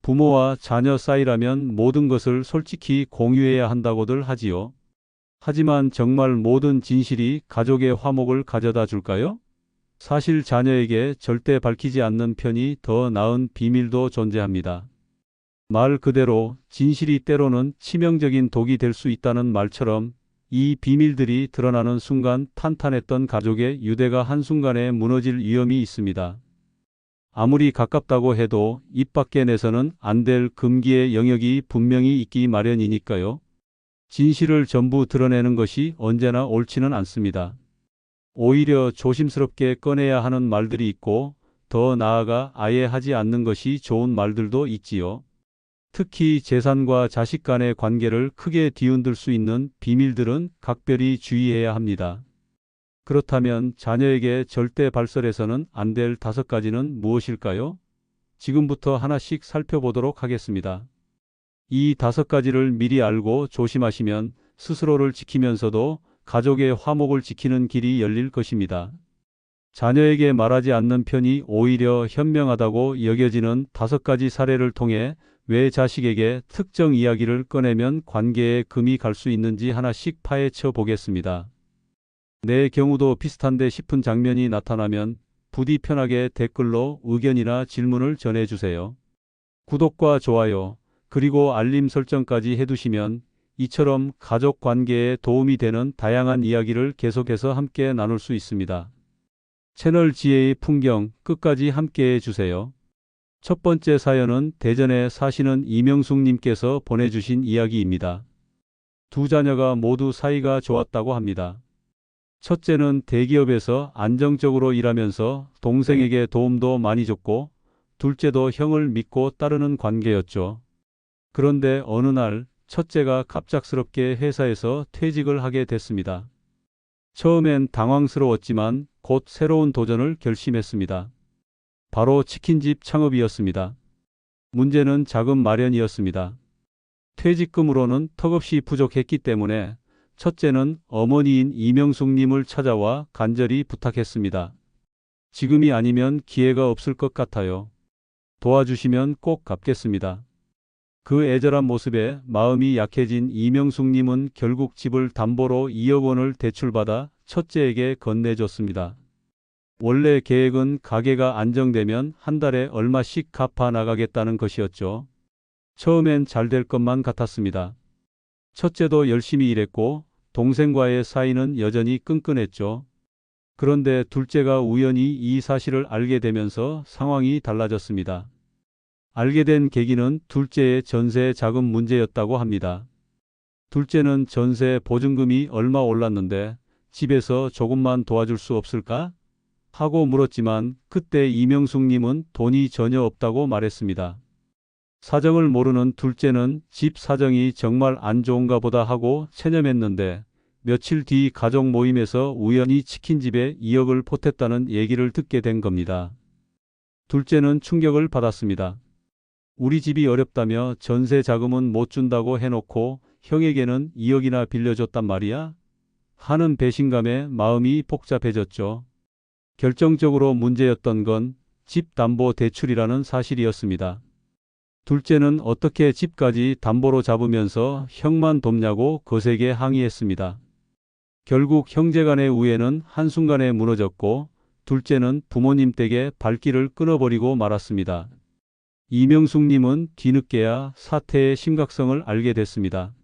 부모와 자녀 사이라면 모든 것을 솔직히 공유해야 한다고들 하지요. 하지만 정말 모든 진실이 가족의 화목을 가져다 줄까요? 사실 자녀에게 절대 밝히지 않는 편이 더 나은 비밀도 존재합니다. 말 그대로 진실이 때로는 치명적인 독이 될 수 있다는 말처럼 이 비밀들이 드러나는 순간 탄탄했던 가족의 유대가 한순간에 무너질 위험이 있습니다. 아무리 가깝다고 해도 입 밖에 내서는 안 될 금기의 영역이 분명히 있기 마련이니까요. 진실을 전부 드러내는 것이 언제나 옳지는 않습니다. 오히려 조심스럽게 꺼내야 하는 말들이 있고 더 나아가 아예 하지 않는 것이 좋은 말들도 있지요. 특히 재산과 자식 간의 관계를 크게 뒤흔들 수 있는 비밀들은 각별히 주의해야 합니다. 그렇다면 자녀에게 절대 발설해서는 안 될 5가지는 무엇일까요? 지금부터 하나씩 살펴보도록 하겠습니다. 이 5가지를 미리 알고 조심하시면 스스로를 지키면서도 가족의 화목을 지키는 길이 열릴 것입니다. 자녀에게 말하지 않는 편이 오히려 현명하다고 여겨지는 5가지 사례를 통해 왜 자식에게 특정 이야기를 꺼내면 관계에 금이 갈 수 있는지 하나씩 파헤쳐 보겠습니다. 내 경우도 비슷한데 싶은 장면이 나타나면 부디 편하게 댓글로 의견이나 질문을 전해주세요. 구독과 좋아요, 그리고 알림 설정까지 해두시면 이처럼 가족 관계에 도움이 되는 다양한 이야기를 계속해서 함께 나눌 수 있습니다. 채널 지혜의 풍경 끝까지 함께 해주세요. 첫 번째 사연은 대전에 사시는 이명숙님께서 보내주신 이야기입니다. 두 자녀가 모두 사이가 좋았다고 합니다. 첫째는 대기업에서 안정적으로 일하면서 동생에게 도움도 많이 줬고, 둘째도 형을 믿고 따르는 관계였죠. 그런데 어느 날 첫째가 갑작스럽게 회사에서 퇴직을 하게 됐습니다. 처음엔 당황스러웠지만 곧 새로운 도전을 결심했습니다. 바로 치킨집 창업이었습니다. 문제는 자금 마련이었습니다. 퇴직금으로는 턱없이 부족했기 때문에 첫째는 어머니인 이명숙님을 찾아와 간절히 부탁했습니다. 지금이 아니면 기회가 없을 것 같아요. 도와주시면 꼭 갚겠습니다. 그 애절한 모습에 마음이 약해진 이명숙님은 결국 집을 담보로 2억 원을 대출받아 첫째에게 건네줬습니다. 원래 계획은 가게가 안정되면 한 달에 얼마씩 갚아 나가겠다는 것이었죠. 처음엔 잘 될 것만 같았습니다. 첫째도 열심히 일했고 동생과의 사이는 여전히 끈끈했죠. 그런데 둘째가 우연히 이 사실을 알게 되면서 상황이 달라졌습니다. 알게 된 계기는 둘째의 전세 자금 문제였다고 합니다. 둘째는 전세 보증금이 얼마 올랐는데 집에서 조금만 도와줄 수 없을까? 하고 물었지만 그때 이명숙님은 돈이 전혀 없다고 말했습니다. 사정을 모르는 둘째는 집 사정이 정말 안 좋은가 보다 하고 체념했는데 며칠 뒤 가족 모임에서 우연히 치킨집에 2억을 보탰다는 얘기를 듣게 된 겁니다. 둘째는 충격을 받았습니다. 우리 집이 어렵다며 전세 자금은 못 준다고 해놓고 형에게는 2억이나 빌려줬단 말이야? 하는 배신감에 마음이 복잡해졌죠. 결정적으로 문제였던 건 집 담보 대출이라는 사실이었습니다. 둘째는 어떻게 집까지 담보로 잡으면서 형만 돕냐고 거세게 항의했습니다. 결국 형제간의 우애는 한순간에 무너졌고 둘째는 부모님 댁에 발길을 끊어버리고 말았습니다. 이명숙님은 뒤늦게야 사태의 심각성을 알게 됐습니다.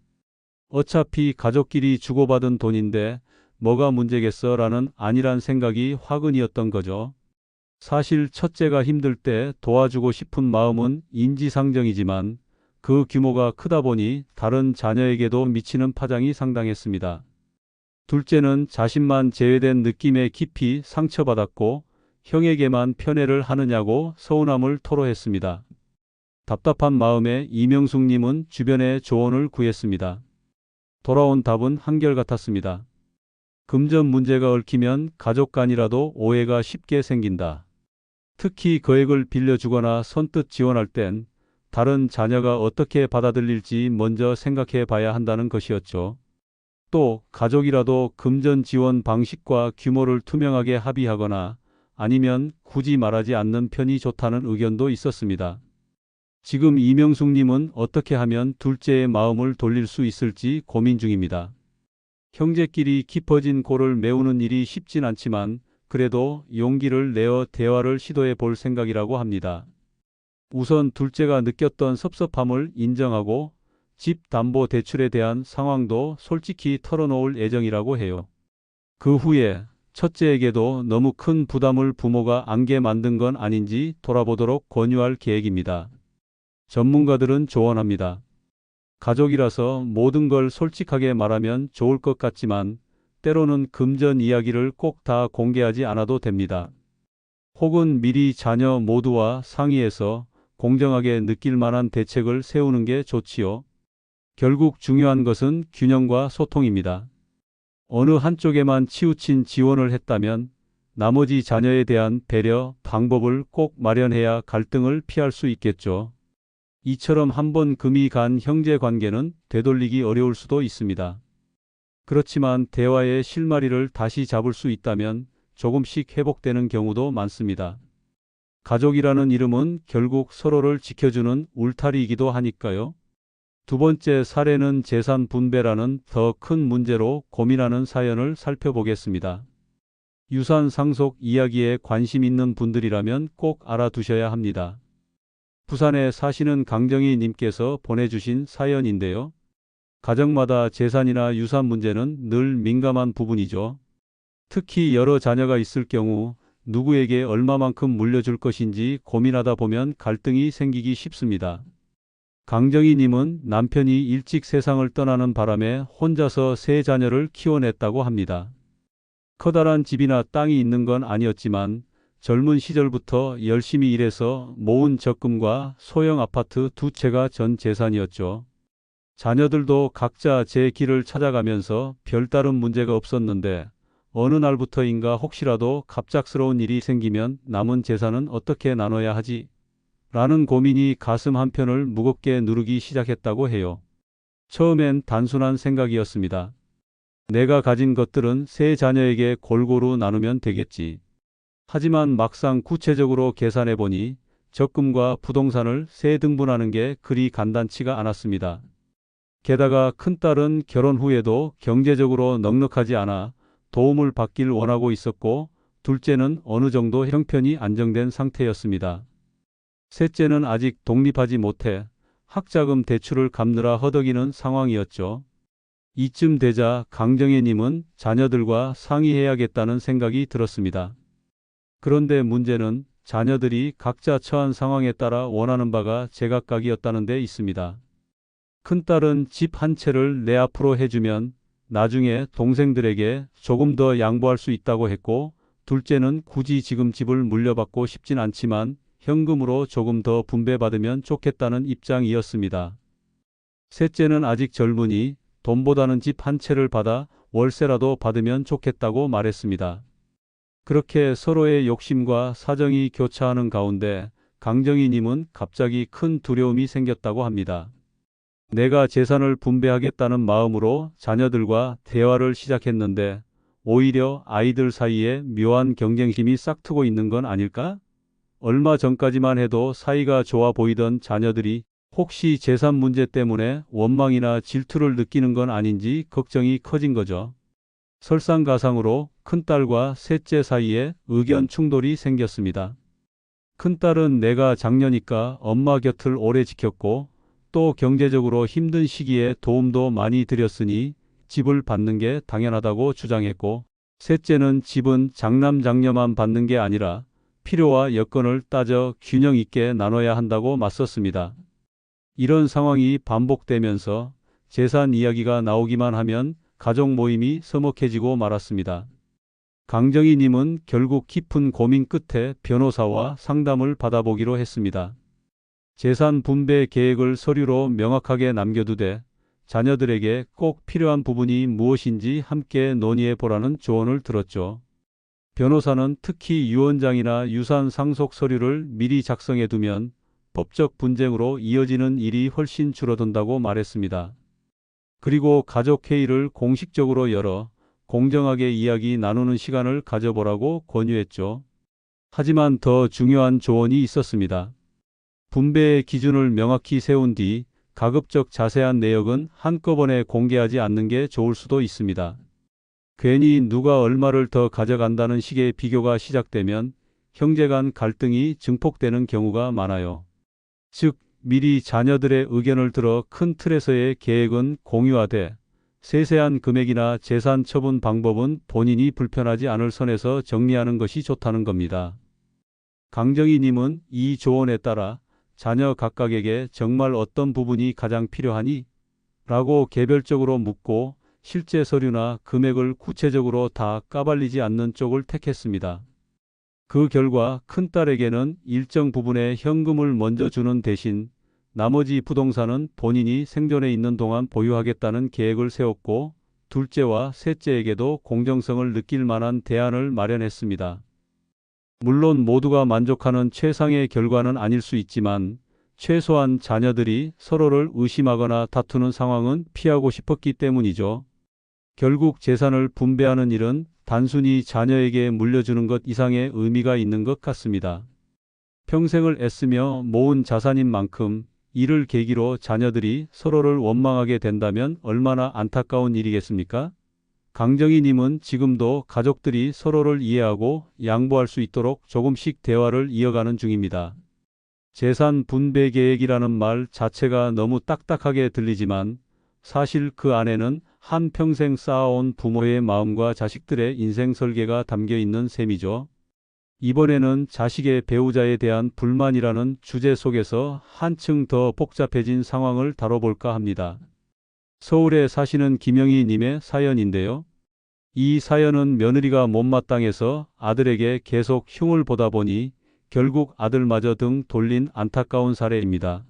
어차피 가족끼리 주고받은 돈인데 뭐가 문제겠어 라는 안일한 생각이 화근이었던 거죠. 사실 첫째가 힘들 때 도와주고 싶은 마음은 인지상정이지만 그 규모가 크다 보니 다른 자녀에게도 미치는 파장이 상당했습니다. 둘째는 자신만 제외된 느낌에 깊이 상처받았고 형에게만 편애를 하느냐고 서운함을 토로했습니다. 답답한 마음에 이명숙님은 주변에 조언을 구했습니다. 돌아온 답은 한결같았습니다. 금전 문제가 얽히면 가족 간이라도 오해가 쉽게 생긴다. 특히 거액을 빌려주거나 선뜻 지원할 땐 다른 자녀가 어떻게 받아들일지 먼저 생각해 봐야 한다는 것이었죠. 또 가족이라도 금전 지원 방식과 규모를 투명하게 합의하거나 아니면 굳이 말하지 않는 편이 좋다는 의견도 있었습니다. 지금 이명숙님은 어떻게 하면 둘째의 마음을 돌릴 수 있을지 고민 중입니다. 형제끼리 깊어진 골을 메우는 일이 쉽진 않지만 그래도 용기를 내어 대화를 시도해 볼 생각이라고 합니다. 우선 둘째가 느꼈던 섭섭함을 인정하고 집 담보 대출에 대한 상황도 솔직히 털어놓을 예정이라고 해요. 그 후에 첫째에게도 너무 큰 부담을 부모가 안게 만든 건 아닌지 돌아보도록 권유할 계획입니다. 전문가들은 조언합니다. 가족이라서 모든 걸 솔직하게 말하면 좋을 것 같지만 때로는 금전 이야기를 꼭 다 공개하지 않아도 됩니다. 혹은 미리 자녀 모두와 상의해서 공정하게 느낄 만한 대책을 세우는 게 좋지요. 결국 중요한 것은 균형과 소통입니다. 어느 한쪽에만 치우친 지원을 했다면 나머지 자녀에 대한 배려 방법을 꼭 마련해야 갈등을 피할 수 있겠죠. 이처럼 한번 금이 간 형제 관계는 되돌리기 어려울 수도 있습니다. 그렇지만 대화의 실마리를 다시 잡을 수 있다면 조금씩 회복되는 경우도 많습니다. 가족이라는 이름은 결국 서로를 지켜주는 울타리이기도 하니까요. 두 번째 사례는 재산 분배라는 더 큰 문제로 고민하는 사연을 살펴보겠습니다. 유산 상속 이야기에 관심 있는 분들이라면 꼭 알아두셔야 합니다. 부산에 사시는 강정희 님께서 보내주신 사연인데요. 가정마다 재산이나 유산 문제는 늘 민감한 부분이죠. 특히 여러 자녀가 있을 경우 누구에게 얼마만큼 물려줄 것인지 고민하다 보면 갈등이 생기기 쉽습니다. 강정희 님은 남편이 일찍 세상을 떠나는 바람에 혼자서 세 자녀를 키워냈다고 합니다. 커다란 집이나 땅이 있는 건 아니었지만 젊은 시절부터 열심히 일해서 모은 적금과 소형 아파트 두 채가 전 재산이었죠. 자녀들도 각자 제 길을 찾아가면서 별다른 문제가 없었는데 어느 날부터인가 혹시라도 갑작스러운 일이 생기면 남은 재산은 어떻게 나눠야 하지? 라는 고민이 가슴 한편을 무겁게 누르기 시작했다고 해요. 처음엔 단순한 생각이었습니다. 내가 가진 것들은 세 자녀에게 골고루 나누면 되겠지. 하지만 막상 구체적으로 계산해 보니 적금과 부동산을 세 등분하는 게 그리 간단치가 않았습니다. 게다가 큰딸은 결혼 후에도 경제적으로 넉넉하지 않아 도움을 받길 원하고 있었고 둘째는 어느 정도 형편이 안정된 상태였습니다. 셋째는 아직 독립하지 못해 학자금 대출을 갚느라 허덕이는 상황이었죠. 이쯤 되자 강정혜 님은 자녀들과 상의해야겠다는 생각이 들었습니다. 그런데 문제는 자녀들이 각자 처한 상황에 따라 원하는 바가 제각각이었다는 데 있습니다. 큰딸은 집 한 채를 내 앞으로 해주면 나중에 동생들에게 조금 더 양보할 수 있다고 했고 둘째는 굳이 지금 집을 물려받고 싶진 않지만 현금으로 조금 더 분배받으면 좋겠다는 입장이었습니다. 셋째는 아직 젊으니 돈보다는 집 한 채를 받아 월세라도 받으면 좋겠다고 말했습니다. 그렇게 서로의 욕심과 사정이 교차하는 가운데 강정희 님은 갑자기 큰 두려움이 생겼다고 합니다. 내가 재산을 분배하겠다는 마음으로 자녀들과 대화를 시작했는데 오히려 아이들 사이에 묘한 경쟁심이 싹트고 있는 건 아닐까? 얼마 전까지만 해도 사이가 좋아 보이던 자녀들이 혹시 재산 문제 때문에 원망이나 질투를 느끼는 건 아닌지 걱정이 커진 거죠. 설상가상으로 큰딸과 셋째 사이에 의견 충돌이 생겼습니다. 큰딸은 내가 장녀니까 엄마 곁을 오래 지켰고 또 경제적으로 힘든 시기에 도움도 많이 드렸으니 집을 받는 게 당연하다고 주장했고 셋째는 집은 장남 장녀만 받는 게 아니라 필요와 여건을 따져 균형 있게 나눠야 한다고 맞섰습니다. 이런 상황이 반복되면서 재산 이야기가 나오기만 하면 가족 모임이 서먹해지고 말았습니다. 강정희 님은 결국 깊은 고민 끝에 변호사와 상담을 받아보기로 했습니다. 재산 분배 계획을 서류로 명확하게 남겨두되 자녀들에게 꼭 필요한 부분이 무엇인지 함께 논의해 보라는 조언을 들었죠. 변호사는 특히 유언장이나 유산 상속 서류를 미리 작성해 두면 법적 분쟁으로 이어지는 일이 훨씬 줄어든다고 말했습니다. 그리고 가족회의를 공식적으로 열어 공정하게 이야기 나누는 시간을 가져보라고 권유했죠. 하지만 더 중요한 조언이 있었습니다. 분배의 기준을 명확히 세운 뒤 가급적 자세한 내역은 한꺼번에 공개하지 않는 게 좋을 수도 있습니다. 괜히 누가 얼마를 더 가져간다는 식의 비교가 시작되면 형제 간 갈등이 증폭되는 경우가 많아요. 즉, 미리 자녀들의 의견을 들어 큰 틀에서의 계획은 공유하되 세세한 금액이나 재산 처분 방법은 본인이 불편하지 않을 선에서 정리하는 것이 좋다는 겁니다. 강정희님은 이 조언에 따라 자녀 각각에게 정말 어떤 부분이 가장 필요하니? 라고 개별적으로 묻고 실제 서류나 금액을 구체적으로 다 까발리지 않는 쪽을 택했습니다. 그 결과 큰딸에게는 일정 부분의 현금을 먼저 주는 대신 나머지 부동산은 본인이 생존해 있는 동안 보유하겠다는 계획을 세웠고 둘째와 셋째에게도 공정성을 느낄 만한 대안을 마련했습니다. 물론 모두가 만족하는 최상의 결과는 아닐 수 있지만 최소한 자녀들이 서로를 의심하거나 다투는 상황은 피하고 싶었기 때문이죠. 결국 재산을 분배하는 일은 단순히 자녀에게 물려주는 것 이상의 의미가 있는 것 같습니다. 평생을 애쓰며 모은 자산인 만큼 이를 계기로 자녀들이 서로를 원망하게 된다면 얼마나 안타까운 일이겠습니까? 강정희님은 지금도 가족들이 서로를 이해하고 양보할 수 있도록 조금씩 대화를 이어가는 중입니다. 재산 분배 계획이라는 말 자체가 너무 딱딱하게 들리지만 사실 그 안에는 한평생 쌓아온 부모의 마음과 자식들의 인생 설계가 담겨 있는 셈이죠. 이번에는 자식의 배우자에 대한 불만이라는 주제 속에서 한층 더 복잡해진 상황을 다뤄볼까 합니다. 서울에 사시는 김영희 님의 사연인데요. 이 사연은 며느리가 못마땅해서 아들에게 계속 흉을 보다 보니 결국 아들마저 등 돌린 안타까운 사례입니다.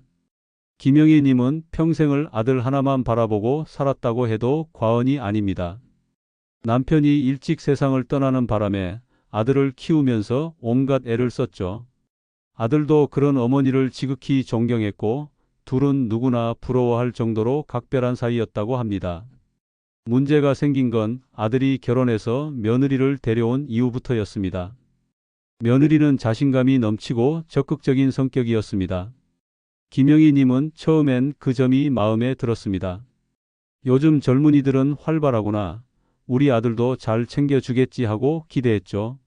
김영희 님은 평생을 아들 하나만 바라보고 살았다고 해도 과언이 아닙니다. 남편이 일찍 세상을 떠나는 바람에 아들을 키우면서 온갖 애를 썼죠. 아들도 그런 어머니를 지극히 존경했고 둘은 누구나 부러워할 정도로 각별한 사이였다고 합니다. 문제가 생긴 건 아들이 결혼해서 며느리를 데려온 이후부터였습니다. 며느리는 자신감이 넘치고 적극적인 성격이었습니다. 김영희 님은 처음엔 그 점이 마음에 들었습니다. 요즘 젊은이들은 활발하구나. 우리 아들도 잘 챙겨주겠지 하고 기대했죠.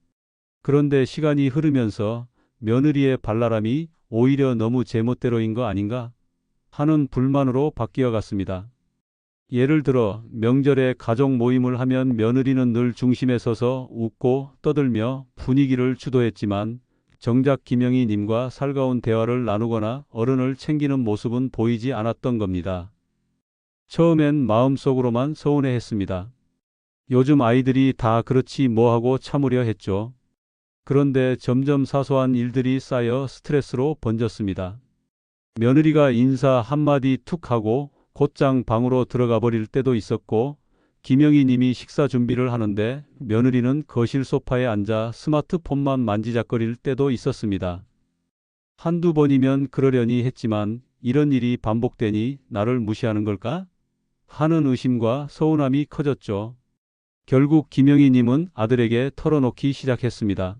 그런데 시간이 흐르면서 며느리의 발랄함이 오히려 너무 제멋대로인 거 아닌가 하는 불만으로 바뀌어 갔습니다. 예를 들어 명절에 가족 모임을 하면 며느리는 늘 중심에 서서 웃고 떠들며 분위기를 주도했지만 정작 김영희 님과 살가운 대화를 나누거나 어른을 챙기는 모습은 보이지 않았던 겁니다. 처음엔 마음속으로만 서운해했습니다. 요즘 아이들이 다 그렇지 뭐 하고 참으려 했죠. 그런데 점점 사소한 일들이 쌓여 스트레스로 번졌습니다. 며느리가 인사 한마디 툭 하고 곧장 방으로 들어가 버릴 때도 있었고 김영희 님이 식사 준비를 하는데 며느리는 거실 소파에 앉아 스마트폰만 만지작거릴 때도 있었습니다. 한두 번이면 그러려니 했지만 이런 일이 반복되니 나를 무시하는 걸까? 하는 의심과 서운함이 커졌죠. 결국 김영희 님은 아들에게 털어놓기 시작했습니다.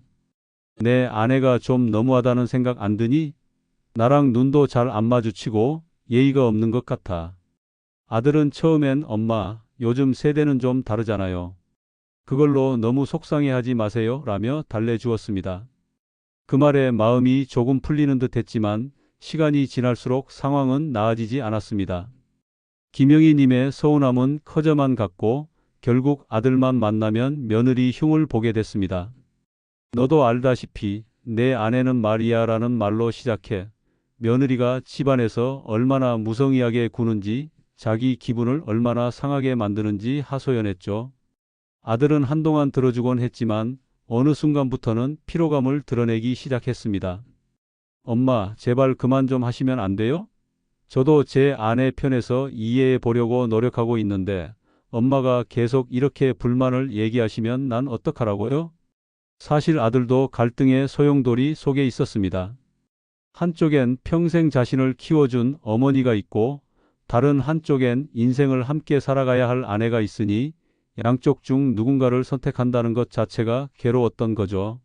내 아내가 좀 너무하다는 생각 안 드니? 나랑 눈도 잘 안 마주치고 예의가 없는 것 같아. 아들은 처음엔 엄마, 요즘 세대는 좀 다르잖아요. 그걸로 너무 속상해하지 마세요 라며 달래주었습니다. 그 말에 마음이 조금 풀리는 듯 했지만 시간이 지날수록 상황은 나아지지 않았습니다. 김영희 님의 서운함은 커져만 갔고 결국 아들만 만나면 며느리 흉을 보게 됐습니다. 너도 알다시피 내 아내는 말이야 라는 말로 시작해 며느리가 집안에서 얼마나 무성의하게 구는지 자기 기분을 얼마나 상하게 만드는지 하소연했죠. 아들은 한동안 들어주곤 했지만 어느 순간부터는 피로감을 드러내기 시작했습니다. 엄마, 제발 그만 좀 하시면 안 돼요? 저도 제 아내 편에서 이해해 보려고 노력하고 있는데 엄마가 계속 이렇게 불만을 얘기하시면 난 어떡하라고요? 사실 아들도 갈등의 소용돌이 속에 있었습니다. 한쪽엔 평생 자신을 키워준 어머니가 있고 다른 한쪽엔 인생을 함께 살아가야 할 아내가 있으니 양쪽 중 누군가를 선택한다는 것 자체가 괴로웠던 거죠.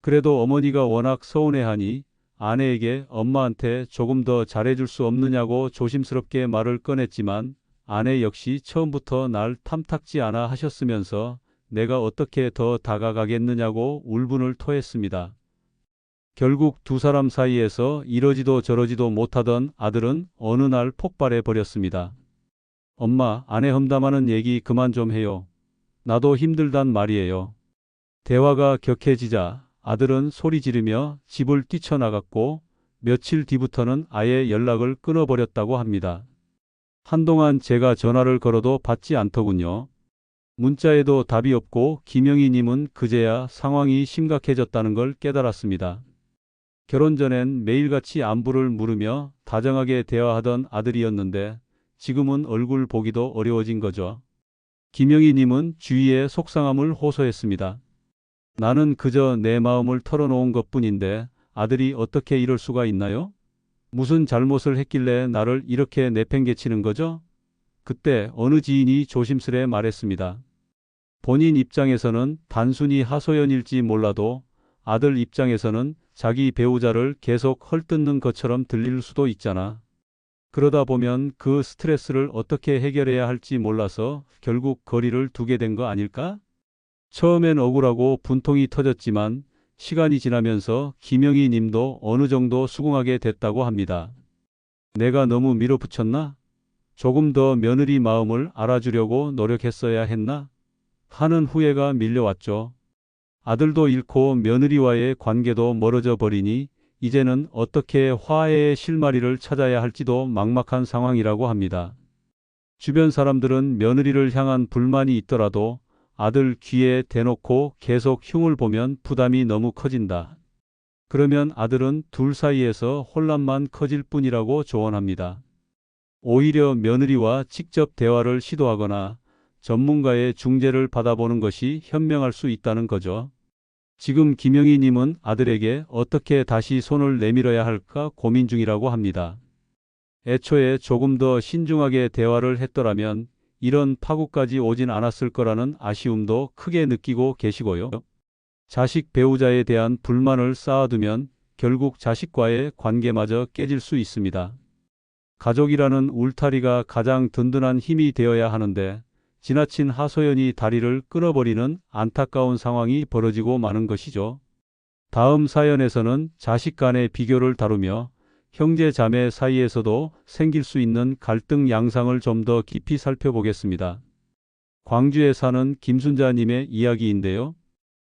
그래도 어머니가 워낙 서운해하니 아내에게 엄마한테 조금 더 잘해줄 수 없느냐고 조심스럽게 말을 꺼냈지만 아내 역시 처음부터 날 탐탁지 않아 하셨으면서 내가 어떻게 더 다가가겠느냐고 울분을 토했습니다. 결국 두 사람 사이에서 이러지도 저러지도 못하던 아들은 어느 날 폭발해 버렸습니다. 엄마, 아내 험담하는 얘기 그만 좀 해요. 나도 힘들단 말이에요. 대화가 격해지자 아들은 소리 지르며 집을 뛰쳐나갔고 며칠 뒤부터는 아예 연락을 끊어버렸다고 합니다. 한동안 제가 전화를 걸어도 받지 않더군요. 문자에도 답이 없고 김영희님은 그제야 상황이 심각해졌다는 걸 깨달았습니다. 결혼 전엔 매일같이 안부를 물으며 다정하게 대화하던 아들이었는데 지금은 얼굴 보기도 어려워진 거죠. 김영희님은 주위에 속상함을 호소했습니다. 나는 그저 내 마음을 털어놓은 것뿐인데 아들이 어떻게 이럴 수가 있나요? 무슨 잘못을 했길래 나를 이렇게 내팽개치는 거죠? 그때 어느 지인이 조심스레 말했습니다. 본인 입장에서는 단순히 하소연일지 몰라도 아들 입장에서는 자기 배우자를 계속 헐뜯는 것처럼 들릴 수도 있잖아. 그러다 보면 그 스트레스를 어떻게 해결해야 할지 몰라서 결국 거리를 두게 된 거 아닐까? 처음엔 억울하고 분통이 터졌지만 시간이 지나면서 김영희 님도 어느 정도 수긍하게 됐다고 합니다. 내가 너무 밀어붙였나? 조금 더 며느리 마음을 알아주려고 노력했어야 했나? 하는 후회가 밀려왔죠. 아들도 잃고 며느리와의 관계도 멀어져 버리니 이제는 어떻게 화해의 실마리를 찾아야 할지도 막막한 상황이라고 합니다. 주변 사람들은 며느리를 향한 불만이 있더라도 아들 귀에 대놓고 계속 흉을 보면 부담이 너무 커진다. 그러면 아들은 둘 사이에서 혼란만 커질 뿐이라고 조언합니다. 오히려 며느리와 직접 대화를 시도하거나 전문가의 중재를 받아보는 것이 현명할 수 있다는 거죠. 지금 김영희 님은 아들에게 어떻게 다시 손을 내밀어야 할까 고민 중이라고 합니다. 애초에 조금 더 신중하게 대화를 했더라면 이런 파국까지 오진 않았을 거라는 아쉬움도 크게 느끼고 계시고요. 자식 배우자에 대한 불만을 쌓아두면 결국 자식과의 관계마저 깨질 수 있습니다. 가족이라는 울타리가 가장 든든한 힘이 되어야 하는데 지나친 하소연이 다리를 끊어버리는 안타까운 상황이 벌어지고 마는 것이죠. 다음 사연에서는 자식 간의 비교를 다루며 형제 자매 사이에서도 생길 수 있는 갈등 양상을 좀 더 깊이 살펴보겠습니다. 광주에 사는 김순자님의 이야기인데요.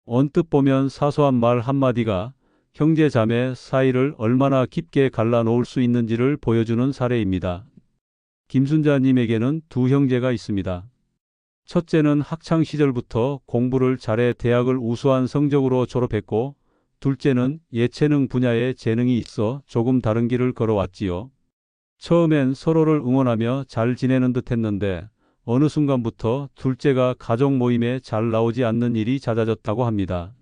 언뜻 보면 사소한 말 한마디가 형제 자매 사이를 얼마나 깊게 갈라놓을 수 있는지를 보여주는 사례입니다. 김순자님에게는 두 형제가 있습니다. 첫째는 학창 시절부터 공부를 잘해 대학을 우수한 성적으로 졸업했고 둘째는 예체능 분야에 재능이 있어 조금 다른 길을 걸어왔지요. 처음엔 서로를 응원하며 잘 지내는 듯 했는데 어느 순간부터 둘째가 가족 모임에 잘 나오지 않는 일이 잦아졌다고 합니다.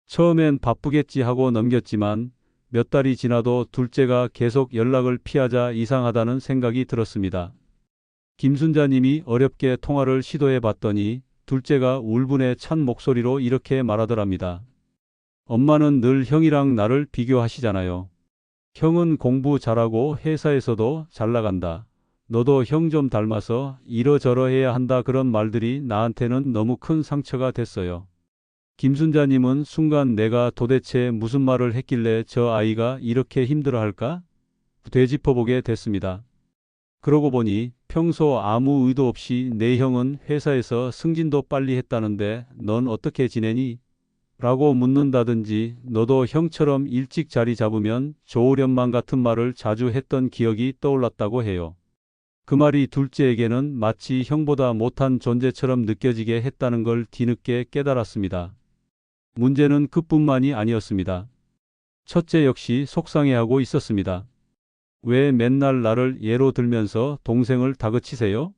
처음엔 바쁘겠지 하고 넘겼지만 몇 달이 지나도 둘째가 계속 연락을 피하자 이상하다는 생각이 들었습니다. 김순자님이 어렵게 통화를 시도해 봤더니 둘째가 울분에 찬 목소리로 이렇게 말하더랍니다. 엄마는 늘 형이랑 나를 비교하시잖아요. 형은 공부 잘하고 회사에서도 잘 나간다. 너도 형 좀 닮아서 이러저러해야 한다 그런 말들이 나한테는 너무 큰 상처가 됐어요. 김순자님은 순간 내가 도대체 무슨 말을 했길래 저 아이가 이렇게 힘들어할까? 되짚어보게 됐습니다. 그러고 보니 평소 아무 의도 없이 내 형은 회사에서 승진도 빨리 했다는데 넌 어떻게 지내니? 라고 묻는다든지 너도 형처럼 일찍 자리 잡으면 좋으련만 같은 말을 자주 했던 기억이 떠올랐다고 해요. 그 말이 둘째에게는 마치 형보다 못한 존재처럼 느껴지게 했다는 걸 뒤늦게 깨달았습니다. 문제는 그뿐만이 아니었습니다. 첫째 역시 속상해하고 있었습니다. 왜 맨날 나를 예로 들면서 동생을 다그치세요?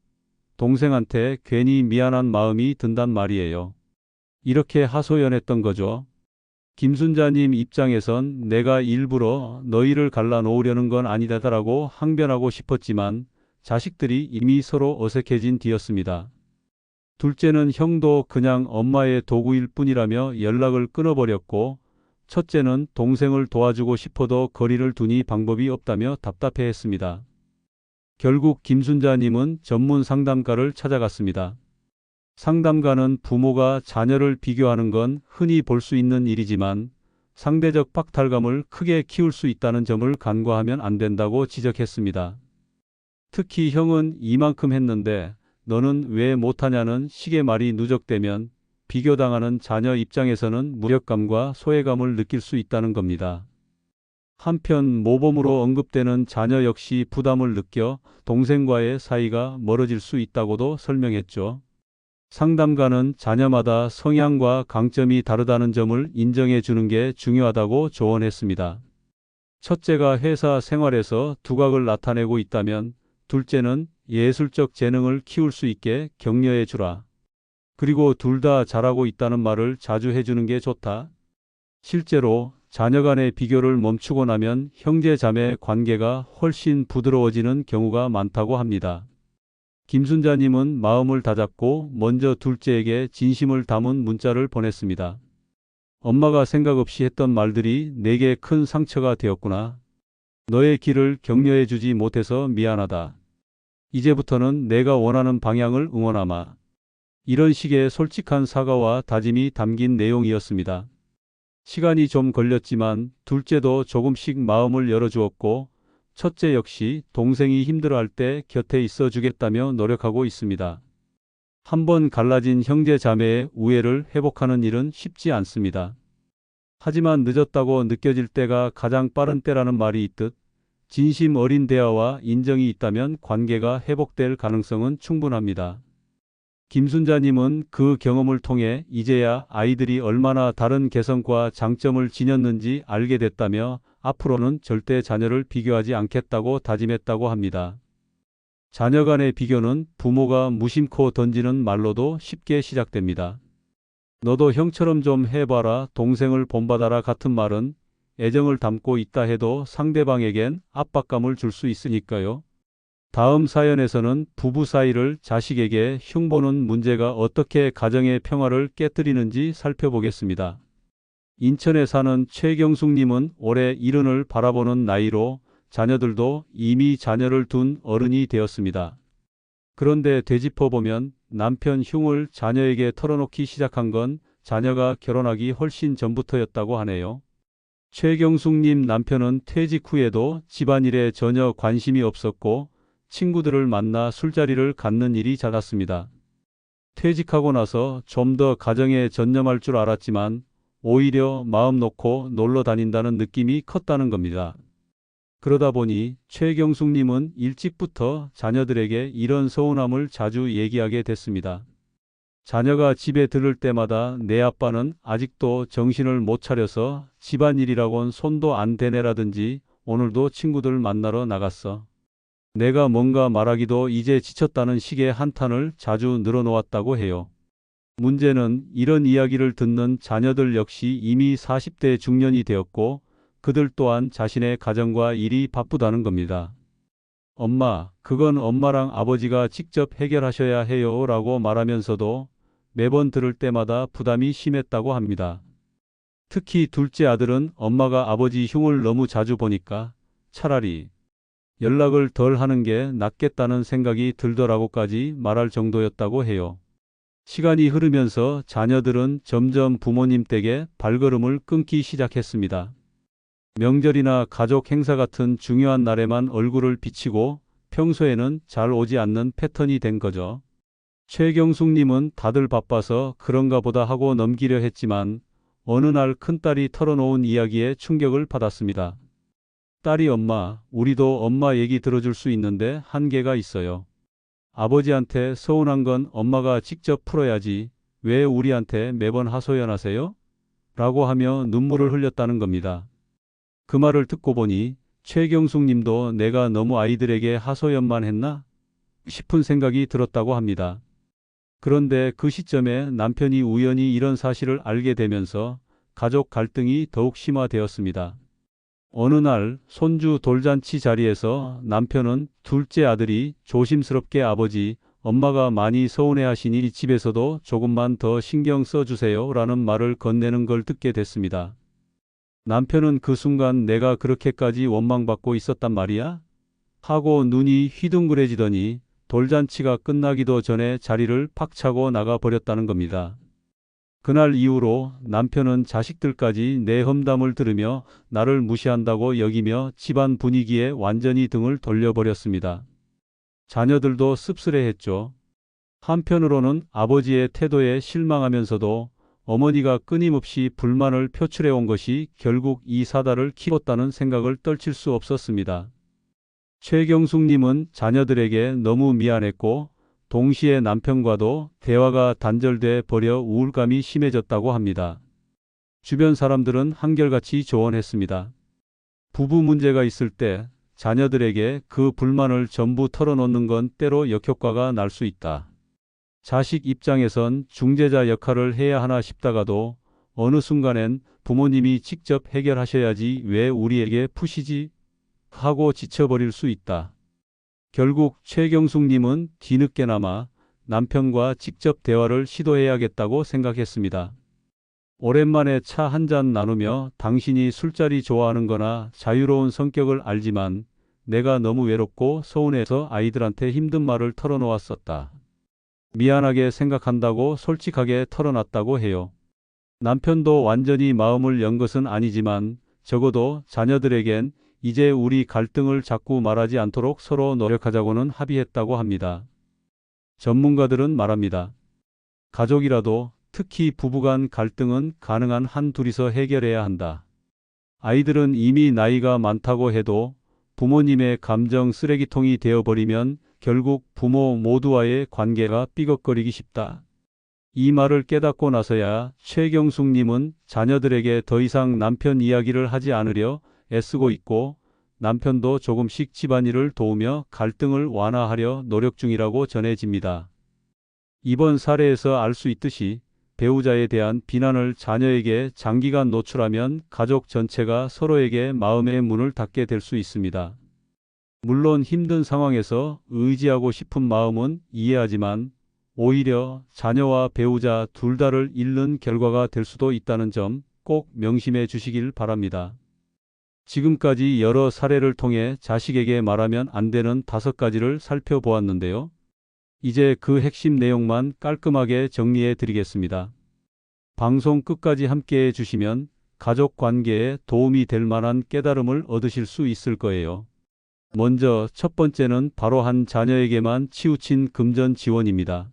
동생한테 괜히 미안한 마음이 든단 말이에요. 이렇게 하소연했던 거죠. 김순자님 입장에선 내가 일부러 너희를 갈라놓으려는 건 아니다라고 항변하고 싶었지만 자식들이 이미 서로 어색해진 뒤였습니다. 둘째는 형도 그냥 엄마의 도구일 뿐이라며 연락을 끊어버렸고 첫째는 동생을 도와주고 싶어도 거리를 두니 방법이 없다며 답답해했습니다. 결국 김순자님은 전문 상담가를 찾아갔습니다. 상담가는 부모가 자녀를 비교하는 건 흔히 볼 수 있는 일이지만 상대적 박탈감을 크게 키울 수 있다는 점을 간과하면 안 된다고 지적했습니다. 특히 형은 이만큼 했는데 너는 왜 못하냐는 식의 말이 누적되면 비교당하는 자녀 입장에서는 무력감과 소외감을 느낄 수 있다는 겁니다. 한편 모범으로 언급되는 자녀 역시 부담을 느껴 동생과의 사이가 멀어질 수 있다고도 설명했죠. 상담가는 자녀마다 성향과 강점이 다르다는 점을 인정해 주는 게 중요하다고 조언했습니다. 첫째가 회사 생활에서 두각을 나타내고 있다면 둘째는 예술적 재능을 키울 수 있게 격려해 주라. 그리고 둘 다 잘하고 있다는 말을 자주 해주는 게 좋다. 실제로 자녀 간의 비교를 멈추고 나면 형제 자매 관계가 훨씬 부드러워지는 경우가 많다고 합니다. 김순자님은 마음을 다잡고 먼저 둘째에게 진심을 담은 문자를 보냈습니다. 엄마가 생각 없이 했던 말들이 내게 큰 상처가 되었구나. 너의 길을 격려해 주지 못해서 미안하다. 이제부터는 내가 원하는 방향을 응원하마. 이런 식의 솔직한 사과와 다짐이 담긴 내용이었습니다. 시간이 좀 걸렸지만 둘째도 조금씩 마음을 열어주었고 첫째 역시 동생이 힘들어할 때 곁에 있어 주겠다며 노력하고 있습니다. 한번 갈라진 형제 자매의 우애를 회복하는 일은 쉽지 않습니다. 하지만 늦었다고 느껴질 때가 가장 빠른 때라는 말이 있듯 진심 어린 대화와 인정이 있다면 관계가 회복될 가능성은 충분합니다. 김순자님은 그 경험을 통해 이제야 아이들이 얼마나 다른 개성과 장점을 지녔는지 알게 됐다며 앞으로는 절대 자녀를 비교하지 않겠다고 다짐했다고 합니다. 자녀 간의 비교는 부모가 무심코 던지는 말로도 쉽게 시작됩니다. 너도 형처럼 좀 해봐라, 동생을 본받아라 같은 말은 애정을 담고 있다 해도 상대방에겐 압박감을 줄 수 있으니까요. 다음 사연에서는 부부 사이를 자식에게 흉보는 문제가 어떻게 가정의 평화를 깨뜨리는지 살펴보겠습니다. 인천에 사는 최경숙님은 올해 70을 바라보는 나이로 자녀들도 이미 자녀를 둔 어른이 되었습니다. 그런데 되짚어보면 남편 흉을 자녀에게 털어놓기 시작한 건 자녀가 결혼하기 훨씬 전부터였다고 하네요. 최경숙님 남편은 퇴직 후에도 집안일에 전혀 관심이 없었고 친구들을 만나 술자리를 갖는 일이 잦았습니다. 퇴직하고 나서 좀 더 가정에 전념할 줄 알았지만 오히려 마음 놓고 놀러 다닌다는 느낌이 컸다는 겁니다. 그러다 보니 최경숙님은 일찍부터 자녀들에게 이런 서운함을 자주 얘기하게 됐습니다. 자녀가 집에 들을 때마다 내 아빠는 아직도 정신을 못 차려서 집안일이라곤 손도 안 대네라든지 오늘도 친구들 만나러 나갔어. 내가 뭔가 말하기도 이제 지쳤다는 식의 한탄을 자주 늘어놓았다고 해요. 문제는 이런 이야기를 듣는 자녀들 역시 이미 40대 중년이 되었고 그들 또한 자신의 가정과 일이 바쁘다는 겁니다. 엄마, 그건 엄마랑 아버지가 직접 해결하셔야 해요 라고 말하면서도 매번 들을 때마다 부담이 심했다고 합니다. 특히 둘째 아들은 엄마가 아버지 흉을 너무 자주 보니까 차라리 연락을 덜 하는 게 낫겠다는 생각이 들더라고까지 말할 정도였다고 해요. 시간이 흐르면서 자녀들은 점점 부모님 댁에 발걸음을 끊기 시작했습니다. 명절이나 가족 행사 같은 중요한 날에만 얼굴을 비치고 평소에는 잘 오지 않는 패턴이 된 거죠. 최경숙님은 다들 바빠서 그런가 보다 하고 넘기려 했지만 어느 날 큰딸이 털어놓은 이야기에 충격을 받았습니다. 딸이 엄마, 우리도 엄마 얘기 들어줄 수 있는데 한계가 있어요. 아버지한테 서운한 건 엄마가 직접 풀어야지 왜 우리한테 매번 하소연하세요? 라고 하며 눈물을 흘렸다는 겁니다. 그 말을 듣고 보니 최경숙 님도 내가 너무 아이들에게 하소연만 했나? 싶은 생각이 들었다고 합니다. 그런데 그 시점에 남편이 우연히 이런 사실을 알게 되면서 가족 갈등이 더욱 심화되었습니다. 어느 날 손주 돌잔치 자리에서 남편은 둘째 아들이 조심스럽게 아버지, 엄마가 많이 서운해하시니 집에서도 조금만 더 신경 써주세요 라는 말을 건네는 걸 듣게 됐습니다. 남편은 그 순간 내가 그렇게까지 원망받고 있었단 말이야? 하고 눈이 휘둥그레지더니 돌잔치가 끝나기도 전에 자리를 팍 차고 나가 버렸다는 겁니다. 그날 이후로 남편은 자식들까지 내 험담을 들으며 나를 무시한다고 여기며 집안 분위기에 완전히 등을 돌려버렸습니다. 자녀들도 씁쓸해했죠. 한편으로는 아버지의 태도에 실망하면서도 어머니가 끊임없이 불만을 표출해온 것이 결국 이 사달을 키웠다는 생각을 떨칠 수 없었습니다. 최경숙님은 자녀들에게 너무 미안했고 동시에 남편과도 대화가 단절돼 버려 우울감이 심해졌다고 합니다. 주변 사람들은 한결같이 조언했습니다. 부부 문제가 있을 때 자녀들에게 그 불만을 전부 털어놓는 건 때로 역효과가 날 수 있다. 자식 입장에선 중재자 역할을 해야 하나 싶다가도 어느 순간엔 부모님이 직접 해결하셔야지 왜 우리에게 푸시지? 하고 지쳐버릴 수 있다. 결국 최경숙님은 뒤늦게나마 남편과 직접 대화를 시도해야겠다고 생각했습니다. 오랜만에 차 한잔 나누며 당신이 술자리 좋아하는 거나 자유로운 성격을 알지만 내가 너무 외롭고 서운해서 아이들한테 힘든 말을 털어놓았었다. 미안하게 생각한다고 솔직하게 털어놨다고 해요. 남편도 완전히 마음을 연 것은 아니지만 적어도 자녀들에겐 이제 우리 갈등을 자꾸 말하지 않도록 서로 노력하자고는 합의했다고 합니다. 전문가들은 말합니다. 가족이라도 특히 부부간 갈등은 가능한 한 둘이서 해결해야 한다. 아이들은 이미 나이가 많다고 해도 부모님의 감정 쓰레기통이 되어버리면 결국 부모 모두와의 관계가 삐걱거리기 쉽다. 이 말을 깨닫고 나서야 최경숙님은 자녀들에게 더 이상 남편 이야기를 하지 않으려 애쓰고 있고 남편도 조금씩 집안일을 도우며 갈등을 완화하려 노력 중이라고 전해집니다. 이번 사례에서 알 수 있듯이 배우자에 대한 비난을 자녀에게 장기간 노출하면 가족 전체가 서로에게 마음의 문을 닫게 될 수 있습니다. 물론 힘든 상황에서 의지하고 싶은 마음은 이해하지만 오히려 자녀와 배우자 둘 다를 잃는 결과가 될 수도 있다는 점 꼭 명심해 주시길 바랍니다. 지금까지 여러 사례를 통해 자식에게 말하면 안 되는 5가지를 살펴보았는데요. 이제 그 핵심 내용만 깔끔하게 정리해 드리겠습니다. 방송 끝까지 함께 해 주시면 가족 관계에 도움이 될 만한 깨달음을 얻으실 수 있을 거예요. 먼저 첫 번째는 바로 한 자녀에게만 치우친 금전 지원입니다.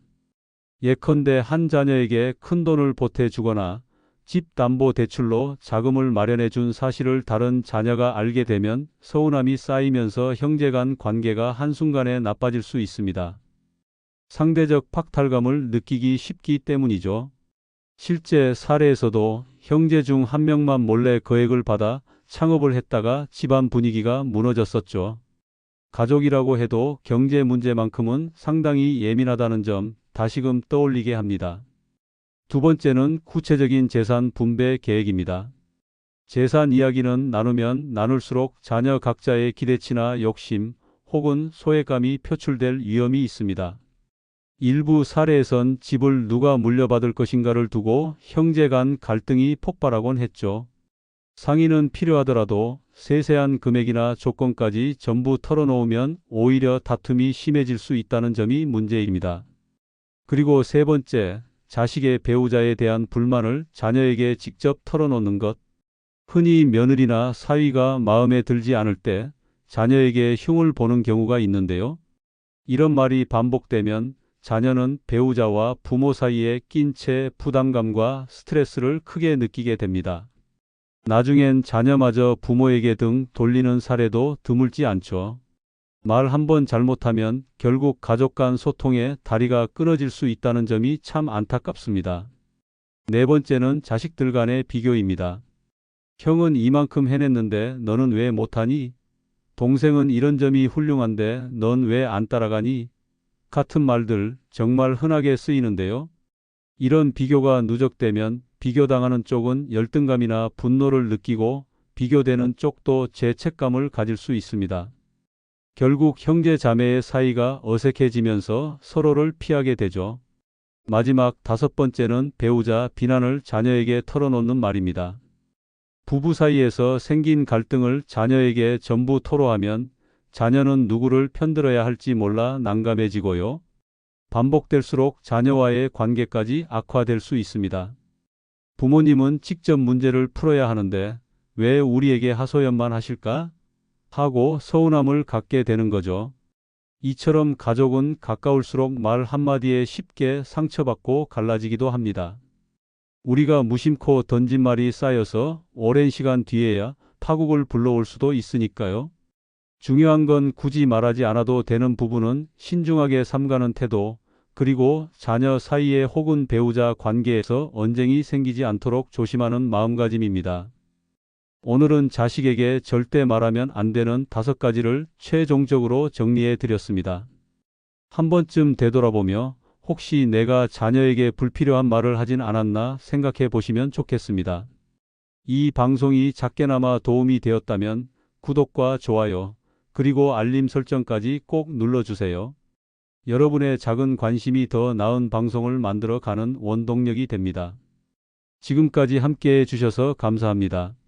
예컨대 한 자녀에게 큰 돈을 보태주거나 집 담보 대출로 자금을 마련해 준 사실을 다른 자녀가 알게 되면 서운함이 쌓이면서 형제간 관계가 한순간에 나빠질 수 있습니다. 상대적 박탈감을 느끼기 쉽기 때문이죠. 실제 사례에서도 형제 중 한 명만 몰래 거액을 받아 창업을 했다가 집안 분위기가 무너졌었죠. 가족이라고 해도 경제 문제만큼은 상당히 예민하다는 점 다시금 떠올리게 합니다. 두 번째는 구체적인 재산 분배 계획입니다. 재산 이야기는 나누면 나눌수록 자녀 각자의 기대치나 욕심 혹은 소외감이 표출될 위험이 있습니다. 일부 사례에선 집을 누가 물려받을 것인가를 두고 형제 간 갈등이 폭발하곤 했죠. 상의는 필요하더라도 세세한 금액이나 조건까지 전부 털어놓으면 오히려 다툼이 심해질 수 있다는 점이 문제입니다. 그리고 세 번째, 자식의 배우자에 대한 불만을 자녀에게 직접 털어놓는 것. 흔히 며느리나 사위가 마음에 들지 않을 때 자녀에게 흉을 보는 경우가 있는데요. 이런 말이 반복되면 자녀는 배우자와 부모 사이에 낀 채 부담감과 스트레스를 크게 느끼게 됩니다. 나중엔 자녀마저 부모에게 등 돌리는 사례도 드물지 않죠. 말 한 번 잘못하면 결국 가족 간 소통의 다리가 끊어질 수 있다는 점이 참 안타깝습니다. 네 번째는 자식들 간의 비교입니다. 형은 이만큼 해냈는데 너는 왜 못하니? 동생은 이런 점이 훌륭한데 넌 왜 안 따라가니? 같은 말들 정말 흔하게 쓰이는데요. 이런 비교가 누적되면 비교당하는 쪽은 열등감이나 분노를 느끼고 비교되는 쪽도 죄책감을 가질 수 있습니다. 결국 형제 자매의 사이가 어색해지면서 서로를 피하게 되죠. 마지막 5번째는 배우자 비난을 자녀에게 털어놓는 말입니다. 부부 사이에서 생긴 갈등을 자녀에게 전부 토로하면 자녀는 누구를 편들어야 할지 몰라 난감해지고요. 반복될수록 자녀와의 관계까지 악화될 수 있습니다. 부모님은 직접 문제를 풀어야 하는데 왜 우리에게 하소연만 하실까? 하고 서운함을 갖게 되는 거죠. 이처럼 가족은 가까울수록 말 한마디에 쉽게 상처받고 갈라지기도 합니다. 우리가 무심코 던진 말이 쌓여서 오랜 시간 뒤에야 파국을 불러올 수도 있으니까요. 중요한 건 굳이 말하지 않아도 되는 부분은 신중하게 삼가는 태도, 그리고 자녀 사이에 혹은 배우자 관계에서 언쟁이 생기지 않도록 조심하는 마음가짐입니다. 오늘은 자식에게 절대 말하면 안 되는 5가지를 최종적으로 정리해 드렸습니다. 한 번쯤 되돌아보며 혹시 내가 자녀에게 불필요한 말을 하진 않았나 생각해 보시면 좋겠습니다. 이 방송이 작게나마 도움이 되었다면 구독과 좋아요, 그리고 알림 설정까지 꼭 눌러주세요. 여러분의 작은 관심이 더 나은 방송을 만들어 가는 원동력이 됩니다. 지금까지 함께 해 주셔서 감사합니다.